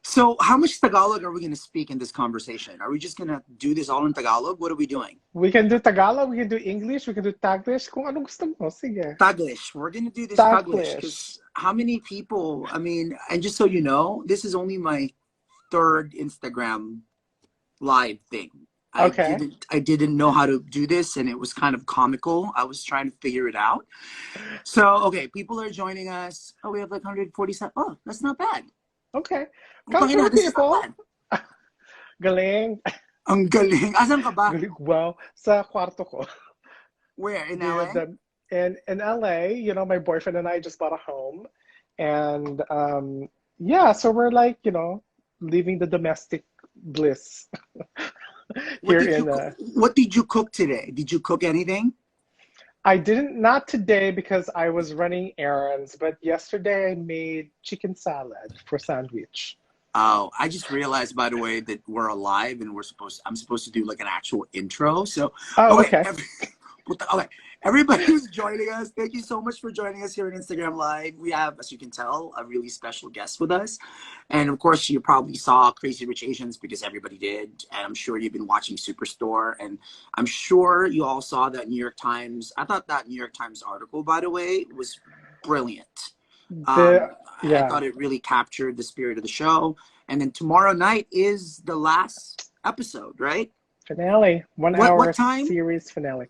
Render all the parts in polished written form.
So how much Tagalog are we going to speak in this conversation? Are we just going to do this all in Tagalog? What are we doing? We can do Tagalog, we can do English, we can do Taglish. Kung anong gusto mo, sige. Taglish. We're going to do this Taglish Taglish. because how many people, I mean, and just so you know, this is only my third Instagram live thing. Okay. I didn't know how to do this, and it was kind of comical. I was trying to figure it out. So, okay, people are joining us. Oh, we have like 147. Oh, that's not bad. Okay. Okay, Come na, through, this is people. not bad. Galing. Ang galing. Asan ka ba? Galing. Wow. Sa kwarto ko. Where? In LA? In LA, you know, my boyfriend and I just bought a home. And yeah, so we're like, you know, living the domestic bliss. What did you cook today? Did you cook anything? I didn't, not today because I was running errands, but yesterday I made chicken salad for sandwich. Oh, I just realized, by the way, that we're alive and I'm supposed to do like an actual intro. So, Oh, okay. okay. Okay. Everybody who's joining us, thank you so much for joining us here on Instagram Live. We have, as you can tell, a really special guest with us. And of course, you probably saw Crazy Rich Asians because everybody did. And I'm sure you've been watching Superstore. And I'm sure you all saw that New York Times. I thought that New York Times article, by the way, was brilliant. Yeah. I thought it really captured the spirit of the show. And then tomorrow night is the last episode, right? Finale. What time? Series finale.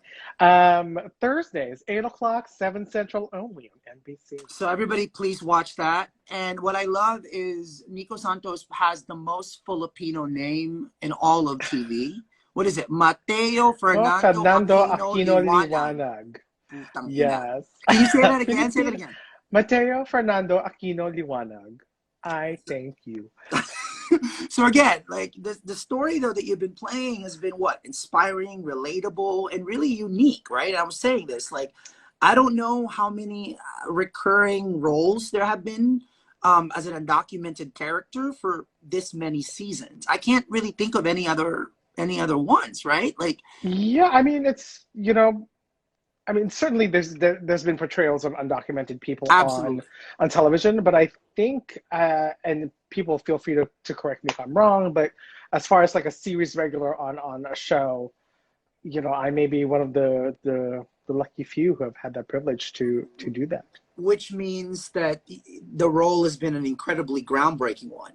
Thursdays, 8 o'clock, 7 Central only on NBC. So everybody please watch that. And what I love is Nicos Santos has the most Filipino name in all of TV. What is it? Mateo Fernando Aquino Liwanag. Yes. Can you say that again? Say that again. Mateo Fernando Aquino Liwanag. I thank you. So again, like the story though that you've been playing has been what? Inspiring, relatable, and really unique, right? I was saying this, like, I don't know how many recurring roles there have been as an undocumented character for this many seasons. I can't really think of any other ones, right? Like, yeah, I mean, it's, you know, I mean, certainly there's been portrayals of undocumented people on television, but I think, and people feel free to correct me if I'm wrong, but as far as like a series regular on a show, you know, I may be one of the lucky few who have had that privilege to do that. Which means that the role has been an incredibly groundbreaking one.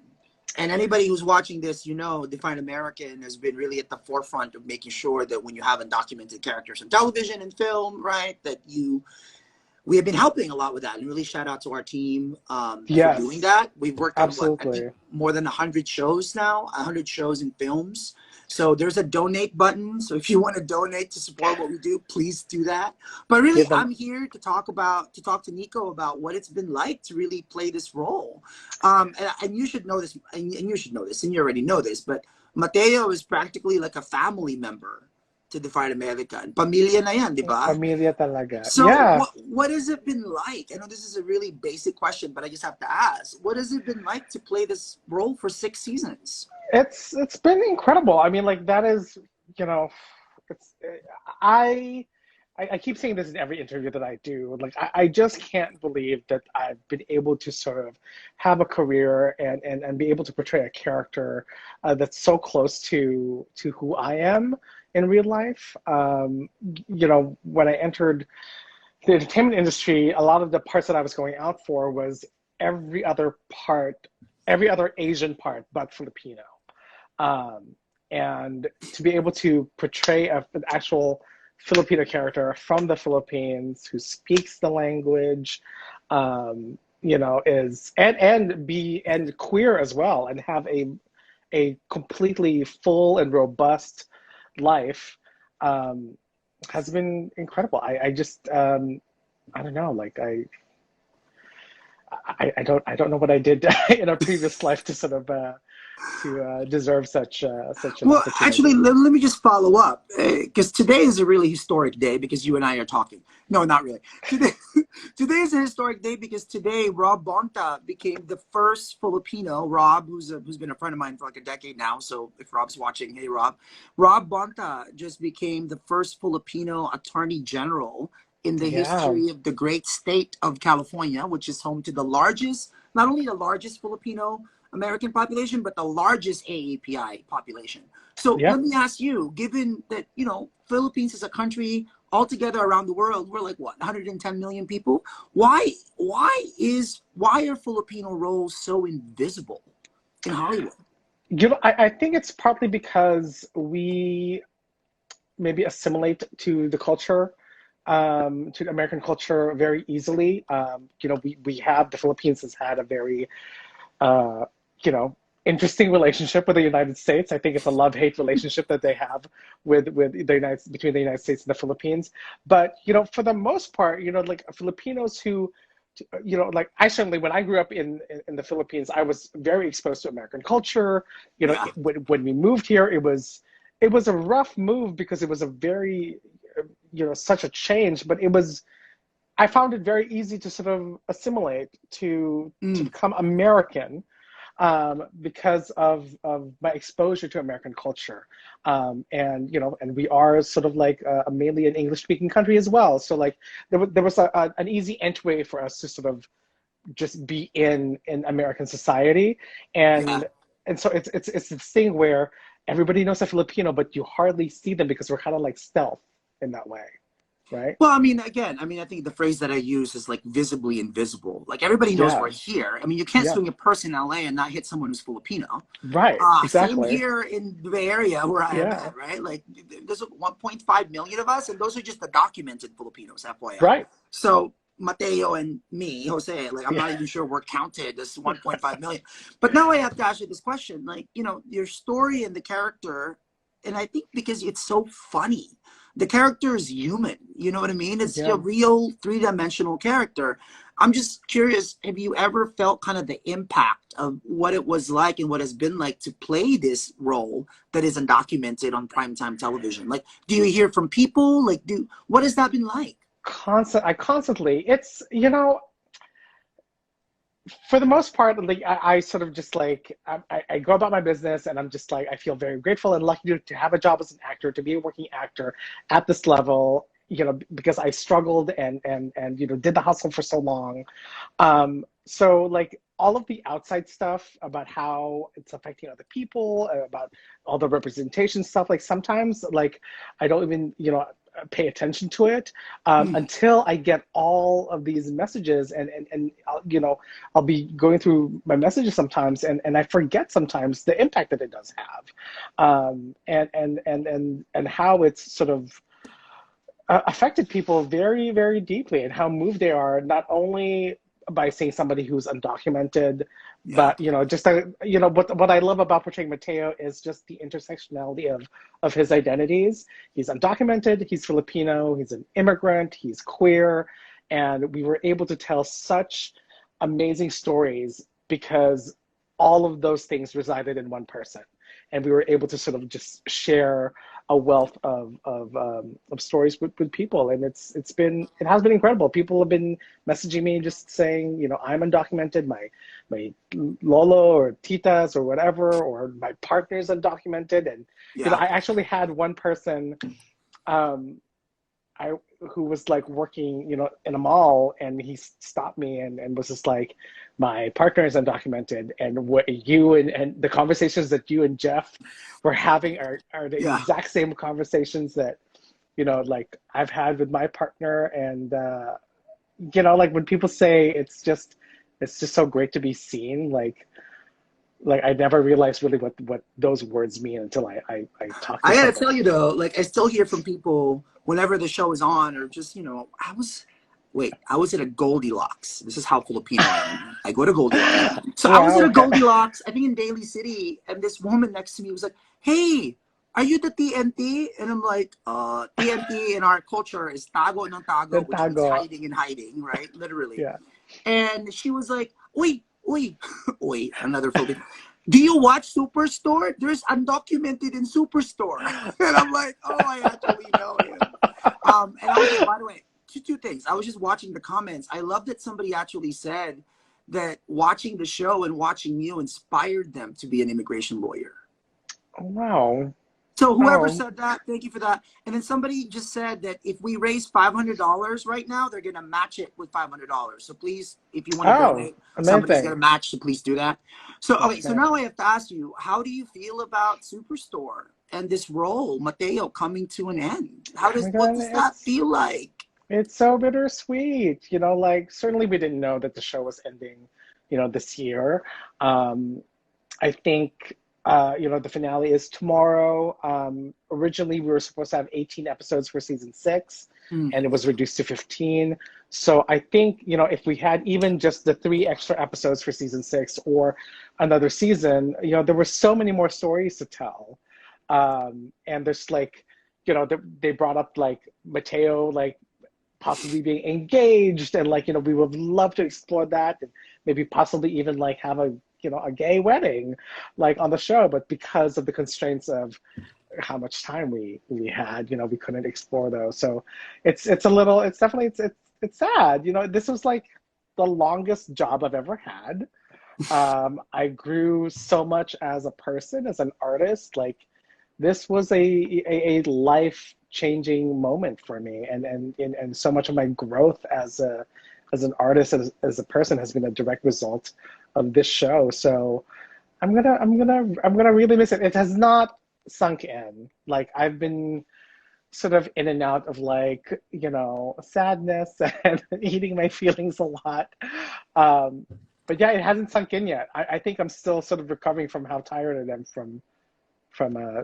And anybody who's watching this, you know, Define American has been really at the forefront of making sure that when you have undocumented characters on television and film, right, that we have been helping a lot with that. And really shout out to our team for doing that. We've worked on I think more than 100 shows now, 100 shows and films. So there's a donate button. So if you want to donate to support what we do, please do that. But really, I'm here to talk to Nico about what it's been like to really play this role. And you should know this, and you should know this, and you already know this, but Mateo is practically like a family member to Define America. And pamilya na yan, di ba? Pamilya talaga. So yeah. what has it been like? I know this is a really basic question, but I just have to ask. What has it been like to play this role for 6 seasons? It's been incredible. I mean, like, that is, you know, it's I keep saying this in every interview that I do. Like, I just can't believe that I've been able to sort of have a career and be able to portray a character that's so close to who I am in real life. You know, when I entered the entertainment industry, a lot of the parts that I was going out for was every other Asian part but Filipino. And to be able to portray an actual Filipino character from the Philippines who speaks the language, you know, is and queer as well, and have a completely full and robust life, has been incredible. I just I don't know, like I don't know what I did in a previous life to sort of to deserve such an opportunity. Actually, let me just follow up, because today is a really historic day because you and I are talking. No, not really. Today is a historic day because today Rob Bonta became the first Filipino. Rob, who's been a friend of mine for like a decade now. So if Rob's watching, hey Rob. Rob Bonta just became the first Filipino Attorney General in the history of the great state of California, which is home to the largest, not only the largest Filipino American population, but the largest AAPI population. So Yeah. let me ask you, given that, you know, Philippines is a country altogether around the world, we're like what, 110 million people? Why are Filipino roles so invisible in Hollywood? You know, I think it's partly because we maybe assimilate to the culture, to the American culture very easily. You know, we have, the Philippines has had a very, uh, you know, interesting relationship with the United States. I think it's a love-hate relationship that they have with the between the United States and the Philippines. But, you know, for the most part, you know, like Filipinos who, you know, like I certainly, when I grew up in the Philippines, I was very exposed to American culture. You know, Yeah. when we moved here, it was a rough move because it was a very, you know, such a change, but I found it very easy to sort of assimilate to Mm. become American, because of my exposure to American culture. And, you know, and we are sort of like a mainly an English speaking country as well. So like there was an easy entry for us to sort of just be in American society. Yeah. And so it's this thing where everybody knows a Filipino, but you hardly see them because we're kind of like stealth in that way, right? Well, I mean, again, I mean, I think the phrase that I use is like visibly invisible. Like everybody knows we're Yeah, here. I mean, you can't yeah, swing a purse in LA and not hit someone who's Filipino. right, Same exactly. here in the Bay Area where I am Yeah, at, right? Like there's 1.5 million of us, and those are just the documented Filipinos, FYI. right. So Mateo and me, Jose, like I'm Yeah, not even sure we're counted as 1.5 million. But now I have to ask you this question, like, you know, your story and the character, and I think because it's so funny, the character is human. You know what I mean? It's a yeah. real three-dimensional character. I'm just curious, have you ever felt kind of the impact of what it was like and what has been like to play this role that is undocumented on primetime television? Like, do you hear from people? Like, what has that been like? I constantly, it's, you know, for the most part, like I sort of just like I go about my business, and I'm just like I feel very grateful and lucky to have a job as an actor, to be a working actor at this level. You know, because I struggled and you know did the hustle for so long. So like all of the outside stuff about how it's affecting other people, about all the representation stuff, like sometimes like I don't even, you know, pay attention to it, Mm, until I get all of these messages, and I'll, you know, I'll be going through my messages sometimes, and I forget sometimes the impact that it does have, and how it's sort of affected people very, very deeply, and how moved they are, not only by seeing somebody who's undocumented, yeah. but you know, just you know, what I love about portraying Mateo is just the intersectionality of his identities. He's undocumented, he's Filipino, he's an immigrant, he's queer, and we were able to tell such amazing stories because all of those things resided in one person, and we were able to sort of just share a wealth of stories with people, and it has been incredible. People have been messaging me just saying, you know, I'm undocumented, my lolo or titas or whatever, or my partner's undocumented, and you know, Yeah. I actually had one person, um, I who was like working, you know, in a mall, and he stopped me and was just like, my partner is undocumented, and what you and the conversations that you and Jeff were having are the Yeah. exact same conversations that, you know, like I've had with my partner. And you know, like when people say it's just so great to be seen, like I never realized really what those words mean until I talked to I gotta someone. tell you though, like I still hear from people whenever the show is on, or just, you know, I was at a Goldilocks. This is how Filipino I am. I go to Goldilocks. So I was Wow, at a okay. Goldilocks, I think in Daly City, and this woman next to me was like, "Hey, are you the TNT?" And I'm like, TNT in our culture is tago ng tago, Then which means tago. hiding and hiding, right? Literally. Yeah. And she was like, "Uy, uy, uy," another Filipino. "Do you watch Superstore? There's undocumented in Superstore." And I'm like, "Oh, I actually know him." And I was like, by the way, two things. I was just watching the comments. I love that somebody actually said that watching the show and watching you inspired them to be an immigration lawyer. Oh, wow. So whoever Oh, said that, thank you for that. And then somebody just said that if we raise $500 right now, they're gonna match it with $500. So please, if you want to oh, donate, somebody's gonna amazing. match. So please do that. So okay, so Okay. now I have to ask you, how do you feel about Superstore and this role, Mateo, coming to an end? Oh my What God, does that feel like? it's so bittersweet. You know, like certainly we didn't know that the show was ending, this year. Um, I think, the finale is tomorrow. Originally, we were supposed to have 18 episodes for season 6, Mm. and it was reduced to 15. So I think, if we had even just the 3 extra episodes for season 6 or another season, there were so many more stories to tell. And there's like, they brought up like Mateo, like possibly being engaged, and like, we would love to explore that, and maybe possibly even like have a gay wedding like on the show, but because of the constraints of how much time we had, we couldn't explore those. So it's a little, it's definitely, it's sad. This was like the longest job I've ever had. I grew so much as a person, as an artist. Like this was a life changing moment for me, and so much of my growth as an artist, as a person, has been a direct result of this show. So I'm gonna really miss it. It has not sunk in. Like I've been sort of in and out of like, sadness and eating my feelings a lot. Um, but yeah, it hasn't sunk in yet. I think I'm still sort of recovering from how tired I am from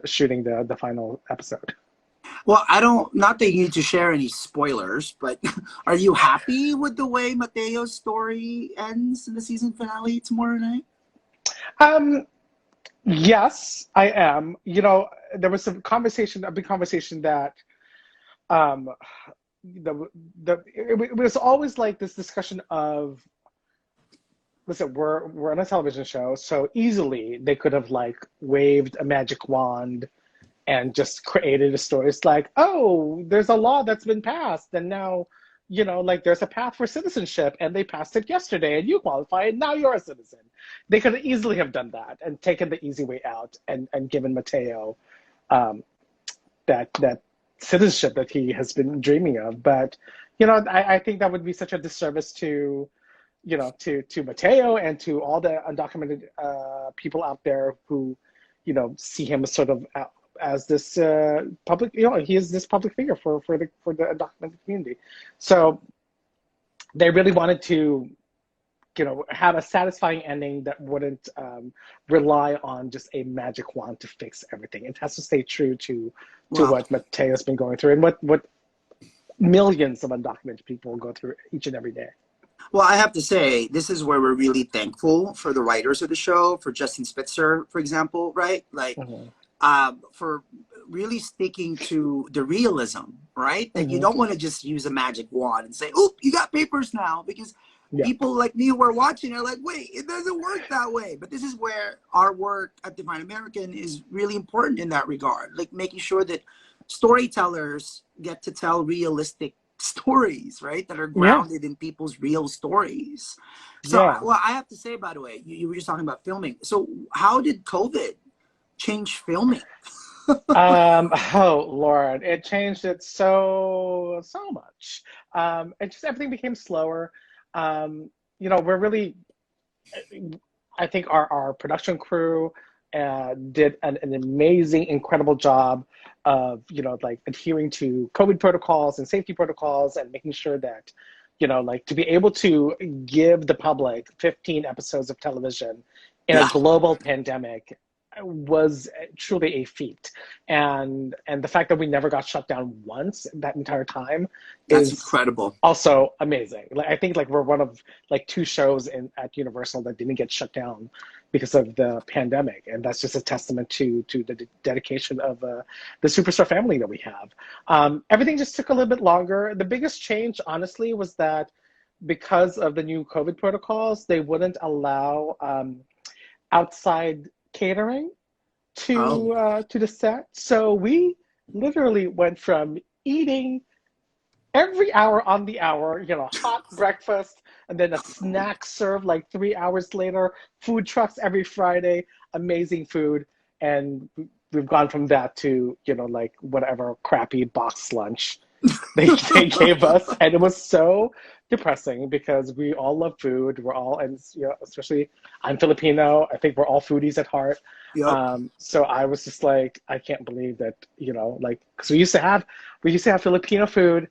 shooting the final episode. Well, I don't, not that you need to share any spoilers, but are you happy with the way Mateo's story ends in the season finale tomorrow night? Um, yes, I am. There was a big conversation that um, it was always like this discussion of, listen, we're on a television show, so easily they could have like waved a magic wand and just created a story. It's like, oh, there's a law that's been passed, and now, like there's a path for citizenship, and they passed it yesterday, and you qualify, and now you're a citizen. They could easily have done that and taken the easy way out, and given Mateo um, that citizenship that he has been dreaming of. But I think that would be such a disservice to to Mateo and to all the undocumented people out there who see him as sort of as this public, he is this public figure for the undocumented community. So they really wanted to have a satisfying ending that wouldn't rely on just a magic wand to fix everything. It has to stay true to Well, what Mateo's been going through and what millions of undocumented people go through each and every day. well, I have to say, this is where we're really thankful for the writers of the show, for Justin Spitzer, for example, right? Like, Mm-hmm. for really sticking to the realism, right? That you Mm-hmm. don't want to just use a magic wand and say, "Oop, you got papers now," because Yeah. people like me who are watching are like, "Wait, it doesn't work that way." But this is where our work at Divine American is really important in that regard, like making sure that storytellers get to tell realistic stories, right? That are Yeah. grounded in people's real stories. So, Yeah. well, I have to say, by the way, you were just talking about filming. So, how did COVID change filming? Oh Lord, it changed it so much. It just everything became slower. We're really, I think our production crew did an amazing, incredible job of like adhering to COVID protocols and safety protocols and making sure that like to be able to give the public 15 episodes of television in a Yeah, global pandemic was truly a feat. And the fact that we never got shut down once that entire time that's is incredible. also amazing. Like I think like we're one of like 2 shows at Universal that didn't get shut down because of the pandemic, and that's just a testament to the dedication of the Superstore family that we have. Everything just took a little bit longer. The biggest change, honestly, was that because of the new COVID protocols, they wouldn't allow outside catering Oh, to the set. So we literally went from eating every hour on the hour, hot breakfast, and then a snack served like 3 hours later, food trucks every Friday, amazing food. And we've gone from that to, like whatever crappy box lunch they gave us, and it was so depressing because we all love food. We're all, and especially I'm Filipino. I think we're all foodies at heart. Yep. So I was just like, I can't believe that, like, because we used to have Filipino food,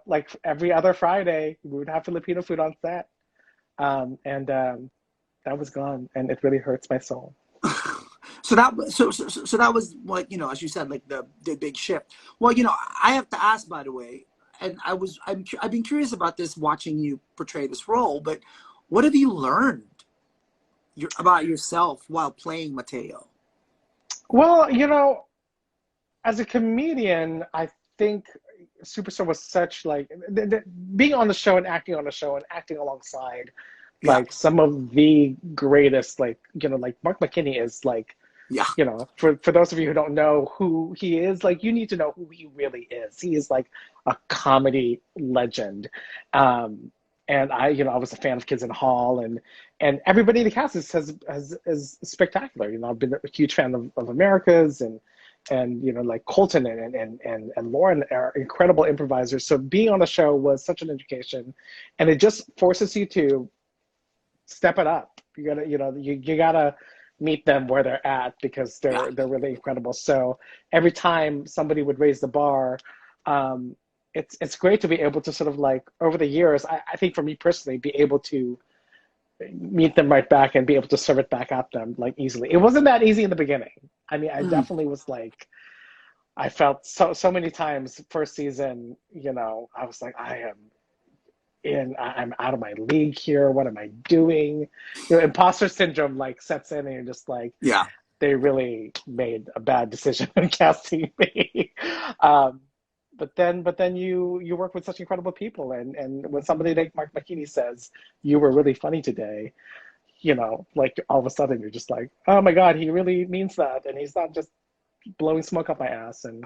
like every other Friday we would have Filipino food on set, and that was gone, and it really hurts my soul. So that was what, as you said, like the big shift. Well, I have to ask, by the way, and I've been curious about this watching you portray this role, but what have you learned about yourself while playing Mateo? Well, as a comedian, I think Superstore was such like being on the show and acting on the show and acting alongside Yeah. like some of the greatest, like like Mark McKinney is like, Yeah. for those of you who don't know who he is, like you need to know who he really is. He is like a comedy legend. And I was a fan of Kids in the Hall, and everybody in the cast is spectacular. I've been a huge fan of America's, and like Colton and Lauren are incredible improvisers. So being on the show was such an education, and it just forces you to step it up. You gotta, you gotta meet them where they're at because they're really incredible. So every time somebody would raise the bar, it's great to be able to sort of like over the years, I think for me personally, be able to meet them right back and be able to serve it back at them like easily. It wasn't that easy in the beginning. I mean, I definitely was like, I felt so many times first season, I was like, I'm out of my league here. What am I doing? Imposter syndrome like sets in, and you're just like, Yeah. they really made a bad decision in casting me. But then you work with such incredible people, and when somebody like Mark McKinney says you were really funny today, like all of a sudden you're just like, oh my God, he really means that, and he's not just blowing smoke up my ass, and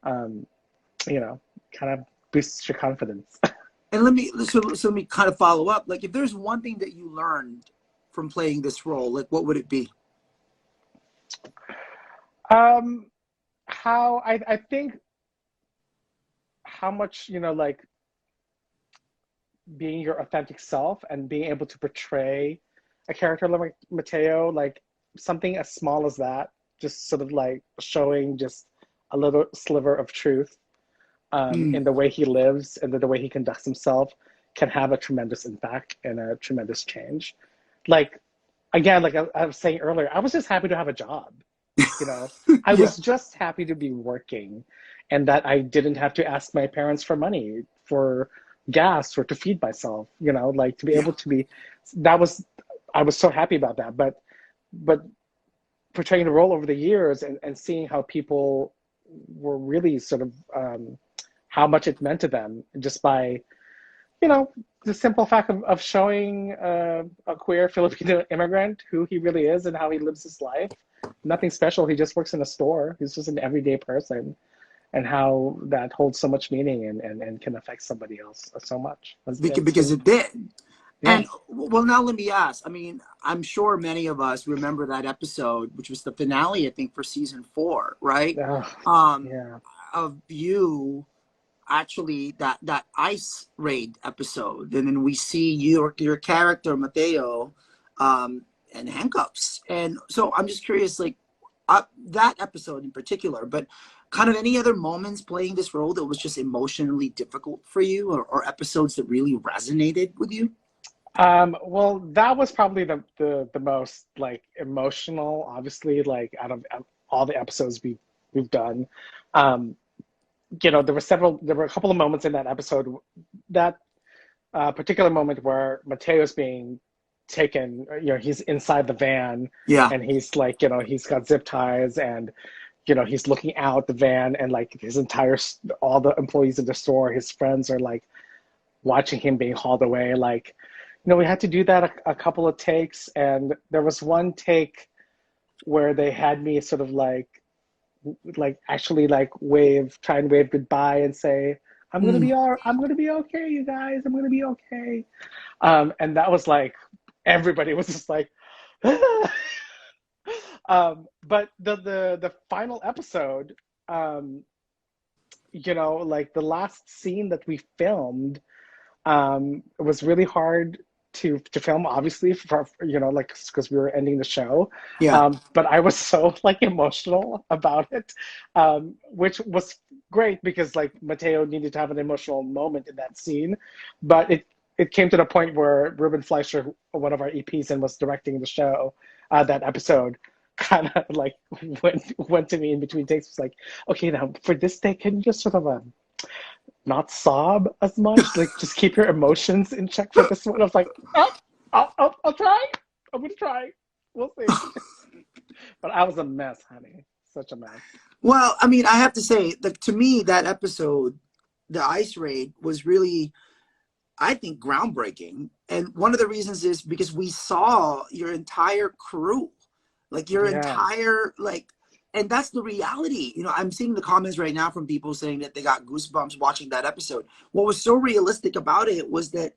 kind of boosts your confidence. And let me kind of follow up. Like, if there's one thing that you learned from playing this role, like, what would it be? How I think how much like being your authentic self and being able to portray a character like Mateo, like something as small as that, just sort of like showing just a little sliver of truth in the way he lives and the way he conducts himself can have a tremendous impact and a tremendous change. Like, again, like I was saying earlier, I was just happy to have a job. I was just happy to be working, and that I didn't have to ask my parents for money for gas or to feed myself, like to be able to be, I was so happy about that. But portraying the role over the years and seeing how people were really sort of, how much it meant to them just by, the simple fact of showing a queer Filipino immigrant who he really is and how he lives his life. Nothing special. He just works in a store. He's just an everyday person, and how that holds so much meaning and can affect somebody else so much. Because it did. Yeah. And well, now let me ask. I mean, I'm sure many of us remember that episode, which was the finale, I think, for season 4, right? Yeah. Of you actually that ice raid episode, and then we see your character Mateo in handcuffs. And so I'm just curious, like that episode in particular, but kind of any other moments playing this role that was just emotionally difficult for you, or episodes that really resonated with you? Well, that was probably the most like emotional, obviously, like out of all the episodes we've done. There were a couple of moments in that episode. That particular moment where Mateo's being taken, he's inside the van, and he's like, he's got zip ties, and he's looking out the van, and like all the employees in the store, his friends are like watching him being hauled away. Like, we had to do that a couple of takes, and there was one take where they had me sort of like actually like try and wave goodbye and say, I'm gonna be okay, you guys, I'm gonna be okay. And that was like, everybody was just like, But the final episode, like the last scene that we filmed, it was really hard to film, obviously, for like because we were ending the show. Yeah. But I was so like emotional about it, which was great because like Mateo needed to have an emotional moment in that scene, but it came to the point where Ruben Fleischer, one of our EPs and was directing the show, that episode, kind of like went to me in between takes. Was like, okay, now for this take, can you just sort of not sob as much, like just keep your emotions in check for this one? I was like, oh, I'll try. I'm gonna try. We'll see. But I was a mess, honey. Such a mess. Well, I mean, I have to say that to me, that episode, the ice raid, was really, I think, groundbreaking. And one of the reasons is because we saw your entire crew, like your Yeah. entire, like, and that's the reality. I'm seeing the comments right now from people saying that they got goosebumps watching that episode. What was so realistic about it was that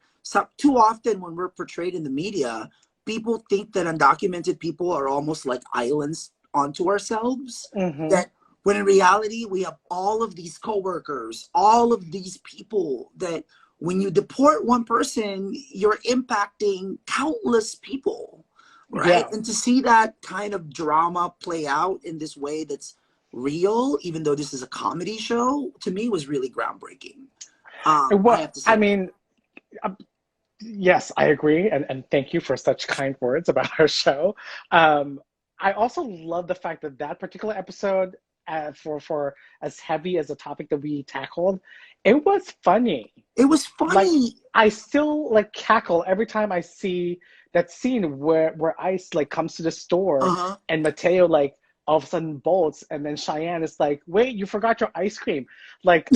too often when we're portrayed in the media, people think that undocumented people are almost like islands onto ourselves. Mm-hmm. That when in reality, we have all of these coworkers, all of these people that when you deport one person, you're impacting countless people. Right. Yeah. And to see that kind of drama play out in this way that's real, even though this is a comedy show, to me was really groundbreaking. I have to say. I mean, yes, I agree. And thank you for such kind words about our show. I also love the fact that that particular episode, for as heavy as the topic that we tackled, it was funny. It was funny. Like, I still like cackle every time I see that scene where Ice like comes to the store and Mateo like all of a sudden bolts, and then Cheyenne is like, wait, you forgot your ice cream. Like,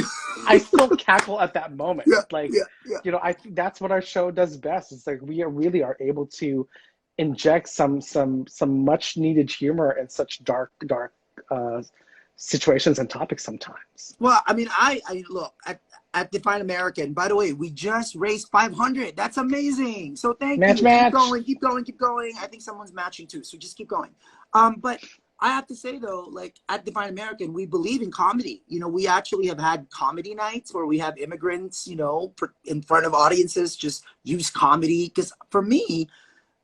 I still cackle at that moment. I think that's what our show does best. It's like we really are able to inject some much needed humor in such dark situations and topics sometimes. Well, I mean, I look at Define American. By the way, we just raised 500. That's amazing. So thank you. Keep going. I think someone's matching too. So just keep going. But I have to say though, like at Define American, we believe in comedy. We actually have had comedy nights where we have immigrants, in front of audiences, just use comedy. Because for me,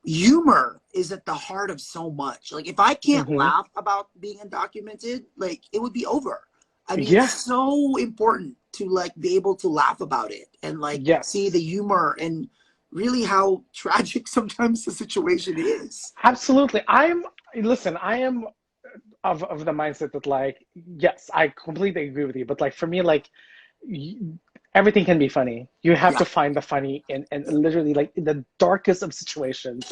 humor is at the heart of so much. Like if I can't laugh about being undocumented, like it would be over. I mean, it's so important to like be able to laugh about it and like see the humor and really how tragic sometimes the situation is. Absolutely. I am of the mindset that like, yes, I completely agree with you. But like for me, like everything can be funny. You have to find the funny and literally like in the darkest of situations.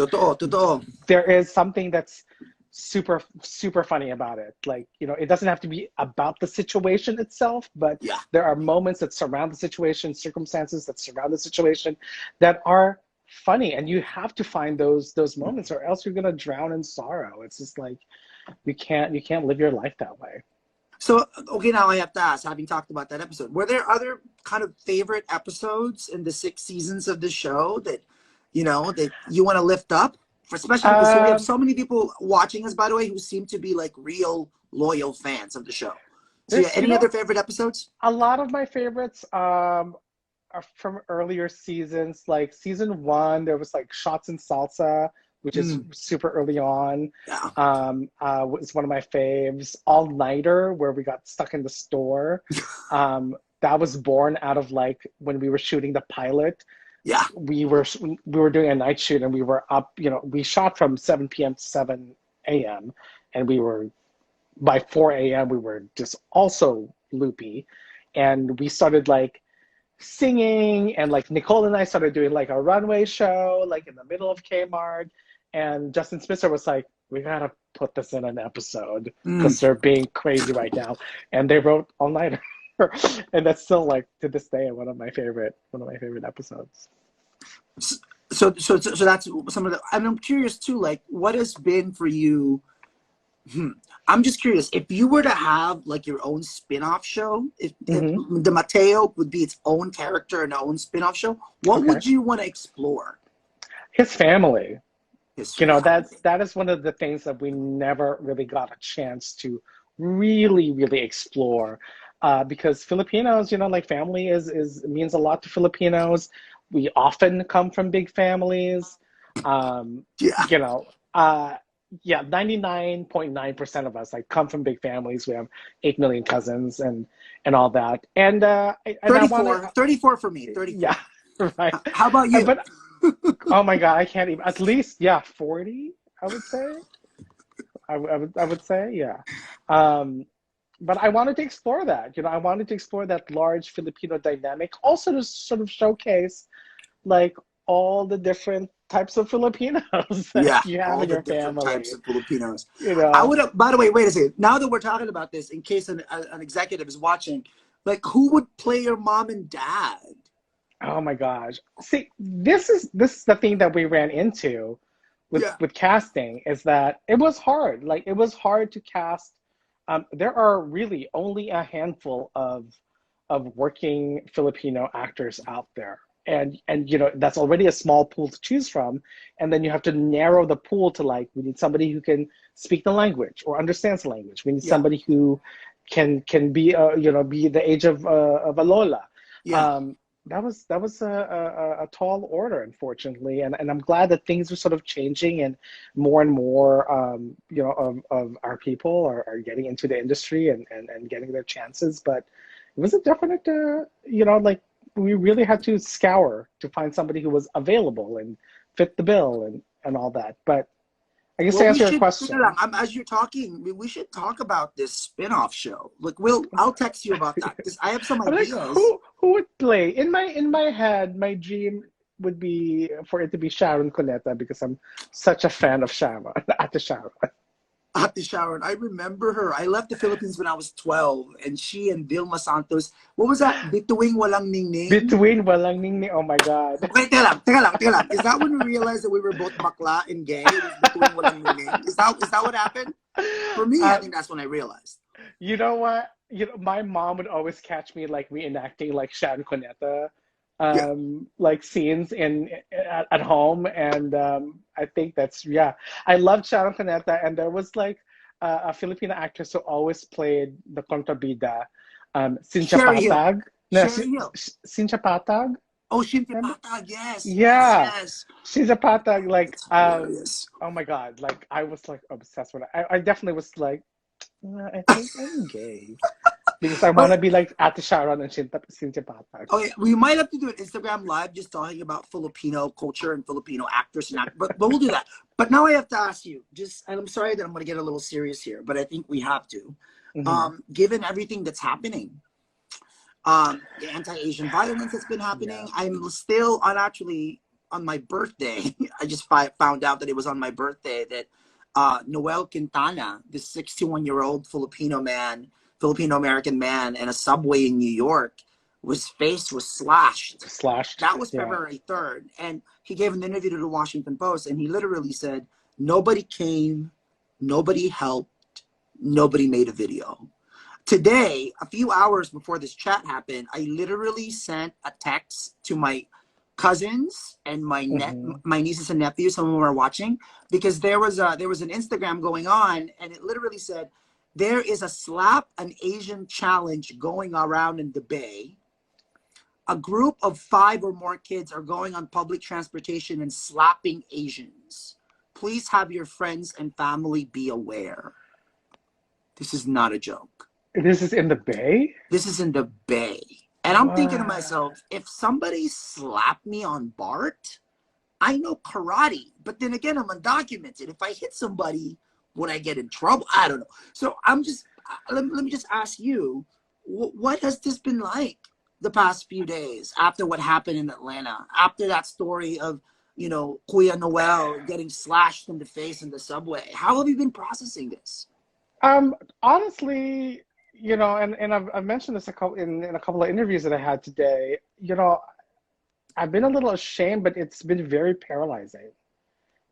There is something that's super, super funny about it. Like, it doesn't have to be about the situation itself, but there are moments that surround the situation, circumstances that surround the situation that are funny. And you have to find those moments or else you're going to drown in sorrow. It's just like, you can't live your life that way. So, okay, now I have to ask, having talked about that episode, were there other kind of favorite episodes in the 6 seasons of the show that you want to lift up? Especially because we have so many people watching us, by the way, who seem to be like real loyal fans of the show. So any other favorite episodes? A lot of my favorites are from earlier seasons. Like season 1, there was like Shots and Salsa, which is super early on. Was one of my faves. All Nighter, where we got stuck in the store. That was born out of like when we were shooting the pilot. We were doing a night shoot and we were up, we shot from 7 p.m. to 7 a.m. and we were, by 4 a.m. we were just also loopy, and we started like singing, and like Nicole and I started doing like a runway show like in the middle of Kmart, and Justin Spitzer was like, we gotta put this in an episode because they're being crazy right now, and they wrote All Nighter. And that's still like to this day one of my favorite episodes. So that's some of the. I'm curious too. Like, what has been for you? I'm just curious if you were to have like your own spin-off show. If the Mateo would be its own character and own spin-off show, what would you want to explore? His family. You history. know, that is one of the things that we never really got a chance to really explore, because Filipinos, you know, like family is means a lot to Filipinos. We often come from big families. Um, Yeah, you know, yeah, 99.9% of us like come from big families. We have 8 million cousins and all that. And I want to, 34 for me, yeah, 34. right. How about you? But oh my God, I can't even. At least, yeah, 40, I would say. I would say, yeah. Um, but I wanted to explore that. You know, I wanted to explore that large Filipino dynamic, also to sort of showcase like all the different types of Filipinos that Yeah, you have all in the your different family. types of Filipinos. You I know, would have, by the way, wait a second. Now that we're talking about this, in case an executive is watching, like who would play your mom and dad? oh my gosh. See, this is the thing that we ran into Yeah, with casting is that it was hard. Like it was hard to cast. There are really only a handful of working Filipino actors out there. And you know, that's already a small pool to choose from. And then you have to narrow the pool to like, we need somebody who can speak the language or understands the language. We need yeah, somebody who can be you know, be the age of a Lola. yeah. Um, that was a tall order, unfortunately, and I'm glad that things are sort of changing and more you know, of our people are getting into the industry and getting their chances. But it was a definite you know, like we really had to scour to find somebody who was available and fit the bill and all that. But I guess to Well, we answer your should, question, as you're talking, we should talk about this spin-off show. Like, I'll text you about that because I have some I'm like, ideas. who would play? In my head, my dream would be for it to be Sharon Cuneta because I'm such a fan of Sharon, Ate Sharon. Ate Sharon, I remember her. I left the Philippines when I was 12, and she and Vilma Santos, what was that? Bituing Walang Ningning? Between Walang Ningning, oh my God. Wait, teka lang. Is that when we realized that we were both bakla and gay? It was Bituing Walang Ningning? Is that what happened? For me, I Uh, think that's when I realized. you know what? You know, my mom would always catch me like reenacting like Sharon Cuneta, Yeah. like scenes at home, and I think that's, yeah. I loved Sharon Cuneta, and there was like a Filipino actress who always played the contrabida, Cynthia Sherry Hill. Patag. No, Sherry Hill. Cynthia Patag. Oh, Shinty Remember? Patag. Yes, yes, Yeah, yes. she's a Patag. Like, It's hilarious. oh my God, like I was like obsessed with it. I definitely was like, I think I'm gay because I want But to be like Ate Sharon and Cynthia Patag. okay, we might have to do an Instagram live just talking about Filipino culture and Filipino actors and but we'll do that. But now I have to ask you, just and I'm sorry that I'm gonna get a little serious here, but I think we have to. Hmm. Given everything that's happening, the anti-Asian violence that's been happening, Yeah. I'm still actually on my birthday. I just found out that it was on my birthday that Noel Quintana, this 61-year-old Filipino American man in a subway in New York, his face was slashed. Slashed. That was Yeah. February 3rd. And he gave an interview to the Washington Post, and he literally said, nobody came, nobody helped, nobody made a video. Today, a few hours before this chat happened, I literally sent a text to my cousins and Hmm. my nieces and nephews, some of them are watching, because there was an Instagram going on, and it literally said, there is a slap an Asian challenge going around in the Bay. A group of 5 or more kids are going on public transportation and slapping Asians. Please have your friends and family be aware. This is not a joke. This is in the Bay? This is in the Bay. And I'm thinking to What? myself, if somebody slapped me on BART, I know karate, but then again, I'm undocumented. If I hit somebody, would I get in trouble? I don't know. So I'm just, let me just ask you, what has this been like the past few days after what happened in Atlanta, after that story of, Kuya Noel getting slashed in the face in the subway? How have you been processing this? Honestly, you know, and I've mentioned this in a couple of interviews that I had today. You know, I've been a little ashamed, but it's been very paralyzing.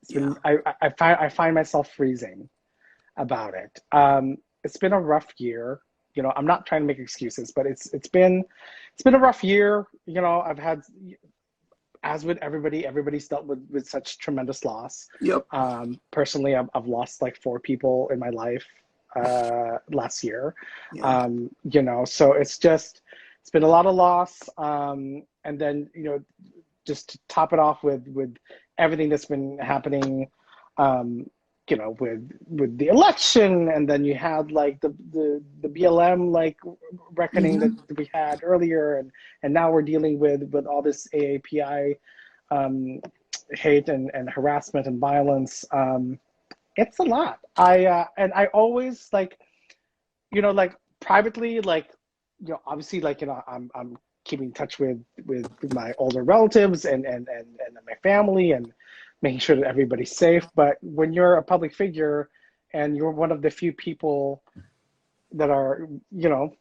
It's Yeah. been I find myself freezing about it. It's been a rough year. You know, I'm not trying to make excuses, but it's been a rough year. You know, I've had as with everybody, everybody's dealt with such tremendous loss. Yep. Personally, I've lost like 4 people in my life last year. Yeah. You know, so it's been a lot of loss. And then, you know, just to top it off with everything that's been happening, you know, with the election, and then you had like the BLM like reckoning that we had earlier, and now we're dealing with all this AAPI hate and harassment and violence. It's a lot. And I always like, you know, like privately, like, you know, obviously, like, you know, I'm keeping in touch with my older relatives and my family, and making sure that everybody's safe. But when you're a public figure and you're one of the few people that are, you know,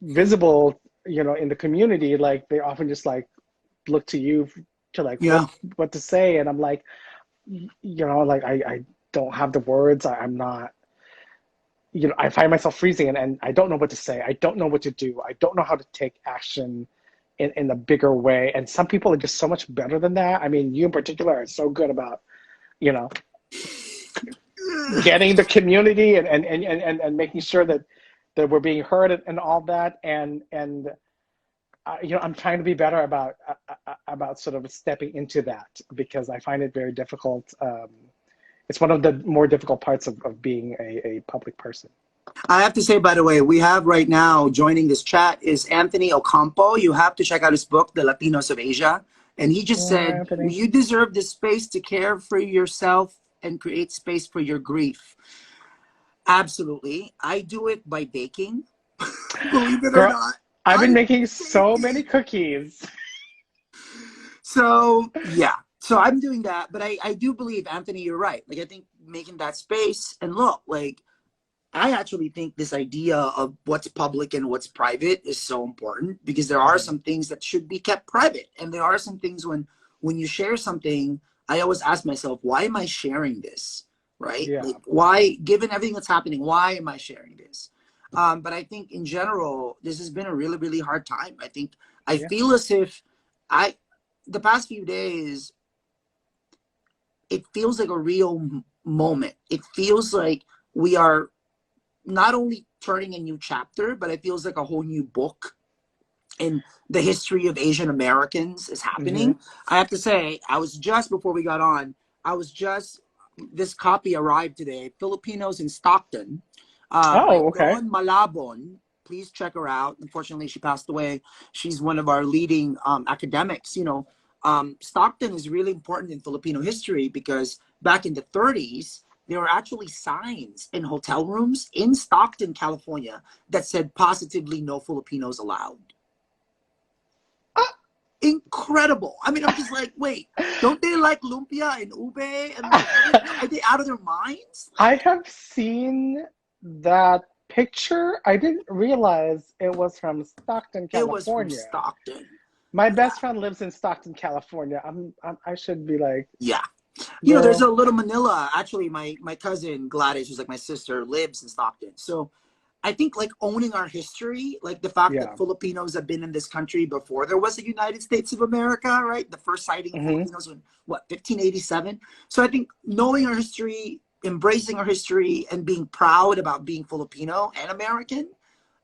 visible, you know, in the community, like they often just like look to you to like what to say. And I'm like, you know, like I don't have the words. I'm not, you know, I find myself freezing, and I don't know what to say. I don't know what to do. I don't know how to take action in a bigger way. And some people are just so much better than that. I mean, you in particular are so good about, you know, getting the community and making sure that we're being heard and all that. And you know, I'm trying to be better about sort of stepping into that, because I find it very difficult. It's one of the more difficult parts of being a public person. I have to say, by the way, we have right now joining this chat is Anthony Ocampo. You have to check out his book, The Latinos of Asia. And he just said, Anthony, you deserve this space to care for yourself and create space for your grief. Absolutely. I do it by baking. Believe it or not. I've been making so many cookies. So, yeah. So I'm doing that. But I do believe, Anthony, you're right. Like, I think making that space, and look, like, I actually think this idea of what's public and what's private is so important, because there are some things that should be kept private. And there are some things when you share something, I always ask myself, why am I sharing this? Right? Yeah. Like, why, given everything that's happening, why am I sharing this? But I think in general, this has been a really, really hard time. I think I feel as if the past few days, it feels like a real moment. It feels like we are not only turning a new chapter, but it feels like a whole new book in the history of Asian Americans is happening. I have to say, I was just, before we got on, this copy arrived today, Filipinos in Stockton. By Dawn Malabon. Please check her out. Unfortunately, she passed away. She's one of our leading academics. You know, Stockton is really important in Filipino history, because back in the 30s, there were actually signs in hotel rooms in Stockton, California, that said positively no Filipinos allowed. Incredible. I mean, I'm just like, wait, don't they like lumpia and ube? And like, are they out of their minds? I have seen that picture. I didn't realize it was from Stockton, California. It was from Stockton. My best friend lives in Stockton, California. I should be like, yeah. You know, there's a Little Manila. Actually, my cousin Gladys, who's like my sister, lives in Stockton. So I think like owning our history, like the fact that Filipinos have been in this country before there was a United States of America, right? The first sighting of Filipinos in 1587. So I think knowing our history, embracing our history, and being proud about being Filipino and American,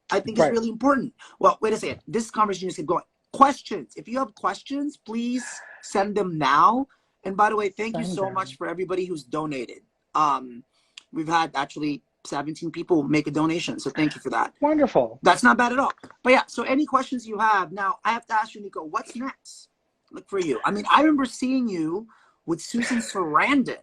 I think is really important. Well, wait a second. This conversation is going. Questions. If you have questions, please send them now. And by the way, thank you so much for everybody who's donated. We've had actually 17 people make a donation, so thank you for that. Wonderful. That's not bad at all. But yeah, so any questions you have. Now, I have to ask you, Nico, what's next? Look for you. I mean, I remember seeing you with Susan Sarandon.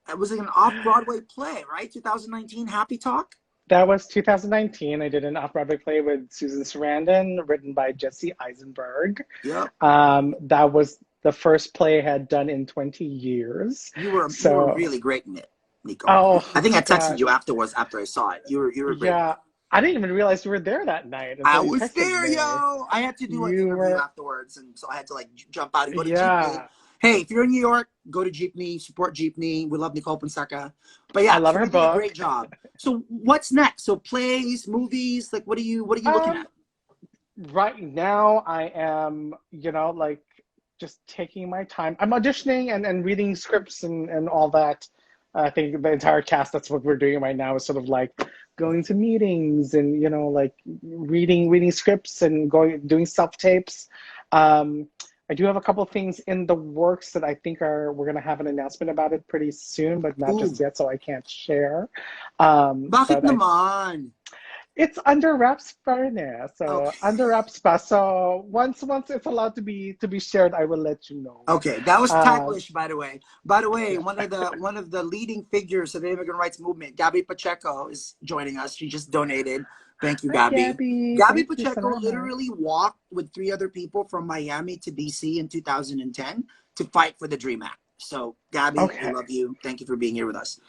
It was like an off-Broadway play, right? 2019 Happy Talk? That was 2019. I did an off-Broadway play with Susan Sarandon, written by Jesse Eisenberg. Yep. That was the first play I had done in 20 years. You were really great in it, Nico. Oh, I think I texted you afterwards after I saw it. You were great. Yeah, I didn't even realize you were there that night. I was there, yo. I had to do an interview afterwards, and so I had to like jump out and go to Jeepney. Hey, if you're in New York, go to Jeepney, support Jeepney. We love Nicole Ponseka. But yeah, I love her book. Great job. So what's next? So plays, movies, like what are you looking at? Right now I am, you know, like just taking my time. I'm auditioning and reading scripts and all that. I think the entire cast, that's what we're doing right now, is sort of like going to meetings and, like reading scripts and doing self-tapes. I do have a couple of things in the works that I think we're going to have an announcement about it pretty soon, but not just yet, so I can't share. Bakit naman? It's under wraps pa rin eh. So under wraps pa. So once it's allowed to be shared, I will let you know. Okay, that was Taglish, by the way. By the way, one of the leading figures of the immigrant rights movement, Gabby Pacheco, is joining us. She just donated. Thank you, Gabby. Gabby Pacheco literally walked with 3 other people from Miami to DC in 2010 to fight for the DREAM Act. So, Gabby, I love you. Thank you for being here with us.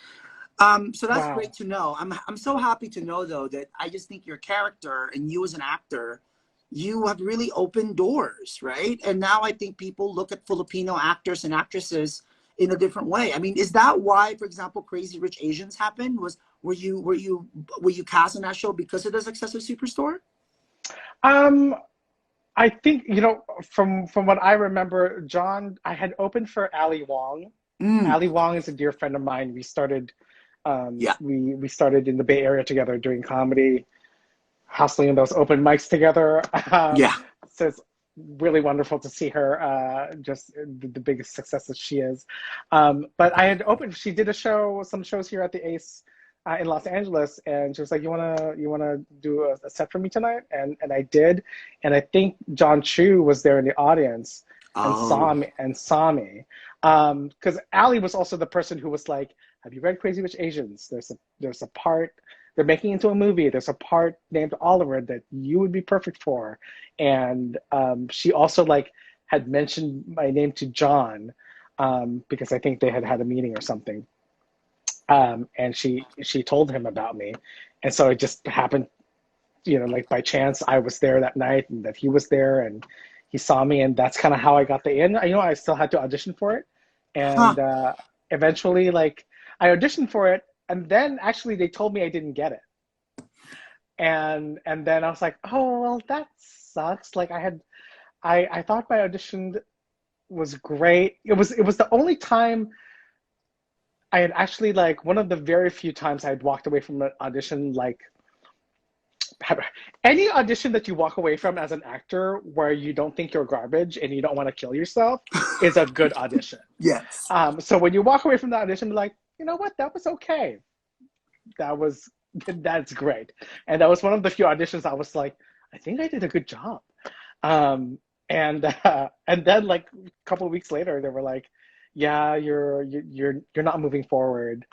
So that's great to know. I'm so happy to know, though, that I just think your character and you as an actor, you have really opened doors, right? And now I think people look at Filipino actors and actresses in a different way. I mean, is that why, for example, Crazy Rich Asians happened? Were you cast on that show because of the success of Superstore? I think, from what I remember, John, I had opened for Ali Wong. Ali Wong is a dear friend of mine. We started we started in the Bay Area together doing comedy, hustling in those open mics together. So it's really wonderful to see her, just the biggest success that she is. But I had opened, she did some shows here at the Ace in Los Angeles, and she was like, you wanna do a set for me tonight? And I did. And I think John Chu was there in the audience and saw me. Because Ali was also the person who was like, have you read Crazy Rich Asians? There's a part, they're making into a movie. There's a part named Oliver that you would be perfect for. And she also had mentioned my name to John because I think they had a meeting or something. And she told him about me. And so it just happened, by chance I was there that night and that he was there and he saw me, and that's kind of how I got the in. I still had to audition for it. And eventually, I auditioned for it, and then actually they told me I didn't get it. And then I was like, oh, well, that sucks. I thought my audition was great. It was the only time I had actually, one of the very few times I had walked away from an audition, any audition that you walk away from as an actor where you don't think you're garbage and you don't want to kill yourself is a good audition. Yes. So when you walk away from the audition, be like, you know what, that was okay. That's great. And that was one of the few auditions I was like, I think I did a good job. And then a couple of weeks later, they were like, yeah, you're not moving forward.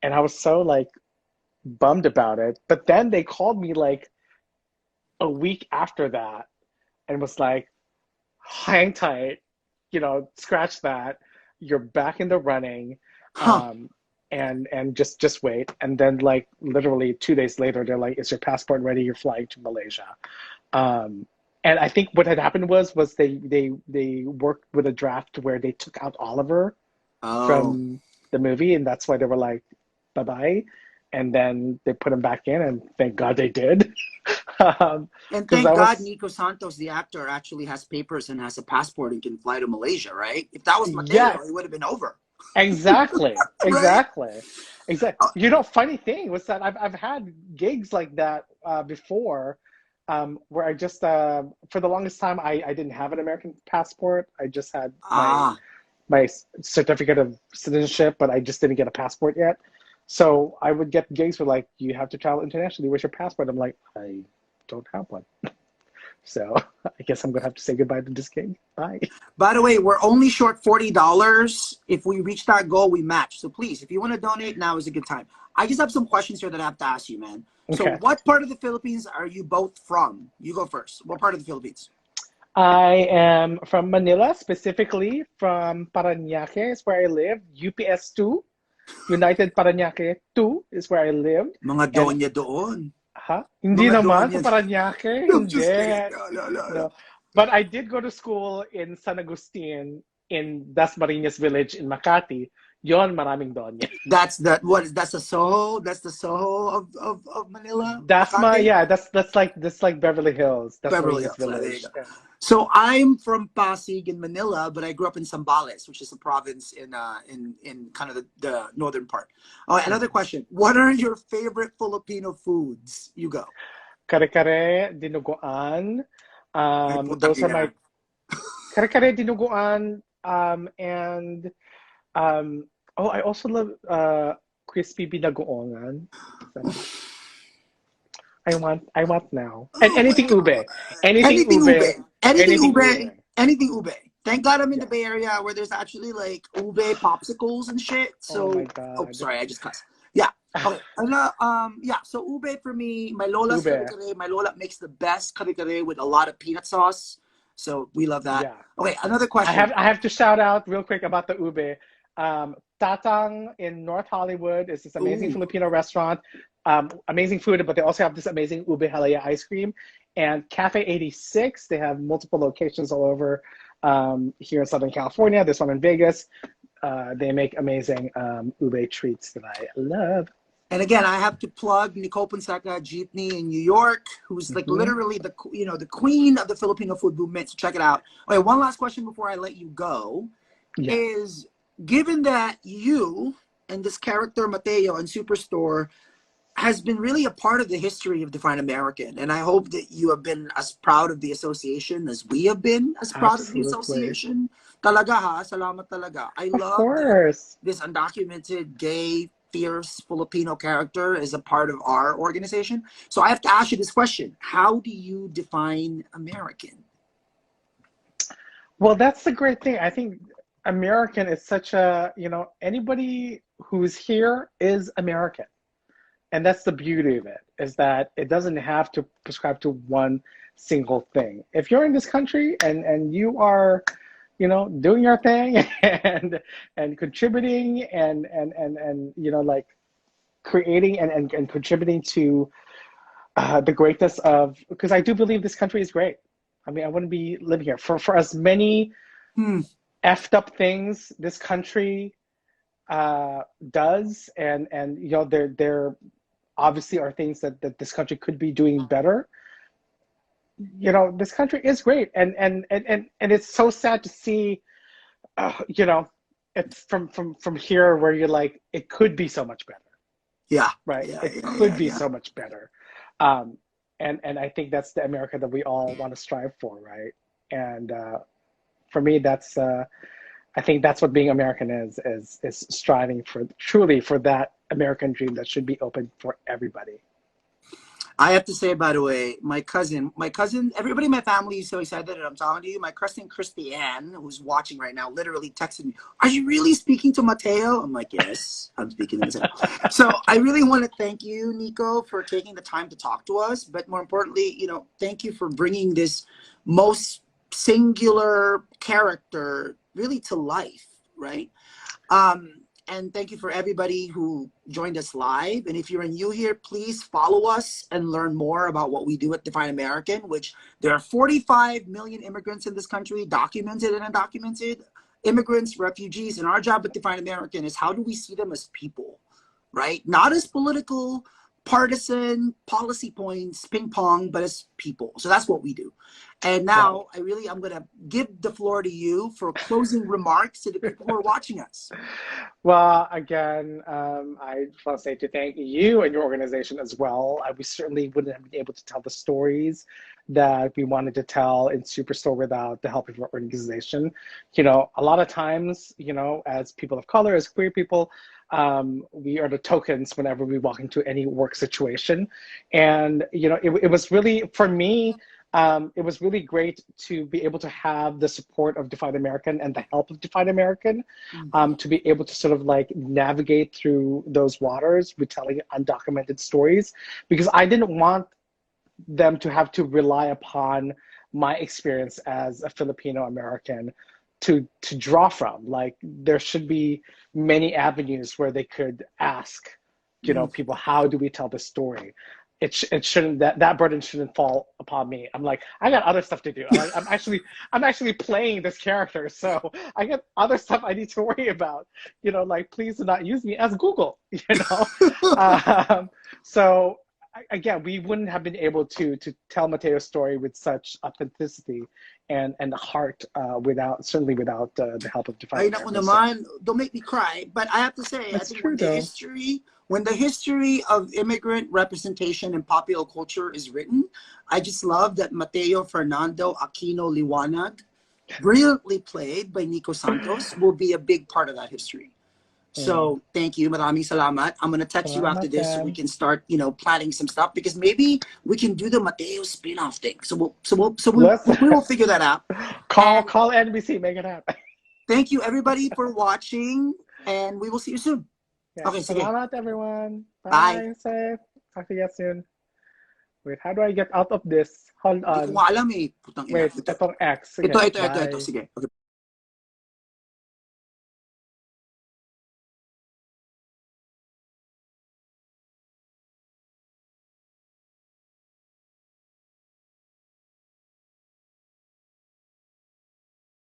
And I was so bummed about it. But then they called me a week after that and was like, hang tight, scratch that. You're back in the running. And just wait. And then literally 2 days later, they're like, is your passport ready? You're flying to Malaysia. And I think what had happened was they worked with a draft where they took out Oliver from the movie, and that's why they were like, bye-bye. And then they put him back in, and thank God they did. And thank God Nicos Santos, the actor, actually has papers and has a passport and can fly to Malaysia, right? If that was Mateo, it would have been over. Exactly. Right? Exactly. Funny thing was that I've had gigs like that before, where I just for the longest time I didn't have an American passport. I just had my certificate of citizenship, but I just didn't get a passport yet. So I would get gigs where you have to travel internationally. Where's your passport? I'm like, I don't have one. So I guess I'm gonna have to say goodbye to this gig. Bye. By the way, we're only short $40. If we reach that goal, we match. So please, if you want to donate, now is a good time. I just have some questions here that I have to ask you, man. Okay. So what part of the Philippines are you both from? You go first. What part of the Philippines? I am from Manila, specifically from Parañaque is where I live. UPS 2, United Parañaque 2 is where I lived. Mga donya doon. Hindi naman sa Parañaque. Hindi. No. But I did go to school in San Agustin in Dasmariñas village in Makati. Yon, maraming donya. That's the Soho. That's the Soho of Manila, That's my Makati. yeah. That's like Beverly Hills. That's Beverly Marinas Hills. There you Village. go. Yeah. So I'm from Pasig in Manila, but I grew up in Zambales, which is a province in kind of the northern part. Oh, another question. What are your favorite Filipino foods? You go. Kare-kare, dinuguan. Ay, putang Those are ina. my kare-kare, dinuguan. And oh, I also love crispy binagoongan. I want now. And Oh my anything ube. god. Anything Anything ube. ube. Anything Anything ube. ube. Anything ube. Thank God I'm in the Yeah. Bay Area where there's actually like ube popsicles and shit. Oh my So, oh, God. sorry, I just cussed. Yeah. Okay. And, yeah. So ube for me, my lola's Ube. kare-kare. My lola makes the best kare-kare with a lot of peanut sauce. So we love that. Yeah. Okay. Another I question. have I have to shout out real quick about the ube. Tatang in North Hollywood is this amazing Ooh. Filipino restaurant. Amazing food, but they also have this amazing ube halaya ice cream. And Cafe 86, they have multiple locations all over here in Southern California. This one in Vegas. They make amazing ube treats that I love. And again, I have to plug Nicole Jeepney in New York, who's like Hmm. literally the queen of the Filipino food movement. So check it out. Okay, one last question before I let you go Yeah. is, given that you and this character Mateo and Superstore has been really a part of the history of Define American, and I hope that you have been as proud of the association as we have been as proud of the Absolutely. association. Talaga ha, salamat talaga. I Of love that course. this undocumented, gay, fierce Filipino character is a part of our organization. So I have to ask you this question. How do you define American? Well, that's the great thing. I think American is such anybody who's here is American. And that's the beauty of it, is that it doesn't have to prescribe to one single thing. If you're in this country and you are, doing your thing and contributing and like creating and contributing to the greatness of, because I do believe this country is great. I mean, I wouldn't be living here for as many Hmm. effed up things this country does, and there obviously are things that this country could be doing better. This country is great, and it's so sad to see, it's from here where you're like, it could be so much better, Yeah. right? Yeah. It Yeah. could Yeah. be Yeah. so much better. And I think that's the America that we all want to strive for, right? And for me, that's I think that's what being American is striving for, truly, for that American dream that should be open for everybody. I have to say, by the way, my cousin, everybody in my family is so excited that I'm talking to you. My cousin Christiane, who's watching right now, literally texted me, "Are you really speaking to Mateo?" I'm like, "Yes, I'm speaking to Mateo." So I really want to thank you, Nico, for taking the time to talk to us. But more importantly, thank you for bringing this most singular character really to life, right? And thank you for everybody who joined us live. And if you're new here, please follow us and learn more about what we do at Define American, which there are 45 million immigrants in this country, documented and undocumented, immigrants, refugees. And our job at Define American is, how do we see them as people, right? Not as political, partisan, policy points, ping pong, but as people. So that's what we do. And now I'm going to give the floor to you for closing remarks to the people who are watching us. Well, again, I just want to say to thank you and your organization as well. We certainly wouldn't have been able to tell the stories that we wanted to tell in Superstore without the help of our organization. A lot of times, as people of color, as queer people, we are the tokens whenever we walk into any work situation. And, it was really, for me, it was really great to be able to have the support of Define American and the help of Define American, to be able to sort of like navigate through those waters with telling undocumented stories, because I didn't want them to have to rely upon my experience as a Filipino American to draw from. Like, there should be many avenues where they could ask, people, how do we tell this story? it shouldn't, that burden shouldn't fall upon me. I'm like, I got other stuff to do. I'm actually playing this character, so I got other stuff I need to worry about. Like, please do not use me as Google. So again, we wouldn't have been able to tell Mateo's story with such authenticity and heart certainly without the help of Define Ay, America. naku naman, don't make me cry. But I have to say, I think when the history of immigrant representation and popular culture is written, I just love that Mateo Fernando Aquino Liwanag, brilliantly played by Nicos Santos, will be a big part of that history. So thank you, maraming salamat. I'm gonna text you after this so we can start, planning some stuff, because maybe we can do the Mateo spin-off thing. So we will figure that out. Call NBC, make it happen. Thank you everybody for watching, and we will see you soon. Yes, okay, sige. Salamat everyone. Bye. Safe. Talk to you soon. Wait, how do I get out of this? Hold on. Hindi ko nga alam eh. Putang ina. Wait, itong X. Sige, ito. Sige. Okay.